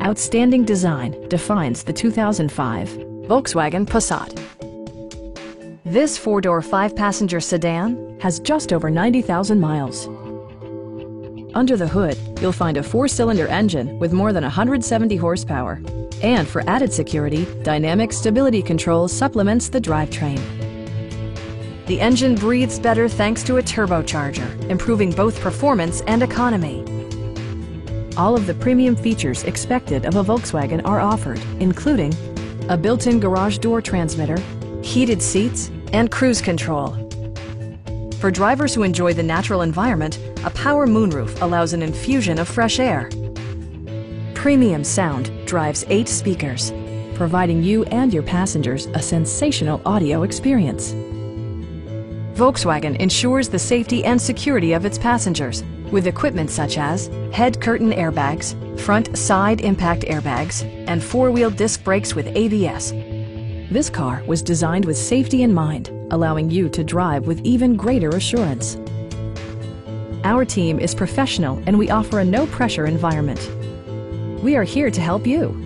Outstanding design defines the 2005 Volkswagen Passat. This four-door, five-passenger sedan has just over 90,000 miles. Under the hood, you'll find a four-cylinder engine with more than 170 horsepower. And for added security, dynamic stability control supplements the drivetrain. The engine breathes better thanks to a turbocharger, improving both performance and economy. All of the premium features expected of a Volkswagen are offered, including a built-in garage door transmitter, heated seats, and cruise control. For drivers who enjoy the natural environment, a power moonroof allows an infusion of fresh air. Premium sound drives 8 speakers, providing you and your passengers a sensational audio experience. Volkswagen ensures the safety and security of its passengers with equipment such as head curtain airbags, front side impact airbags, and four-wheel disc brakes with ABS. This car was designed with safety in mind, allowing you to drive with even greater assurance. Our team is professional and we offer a no-pressure environment. We are here to help you.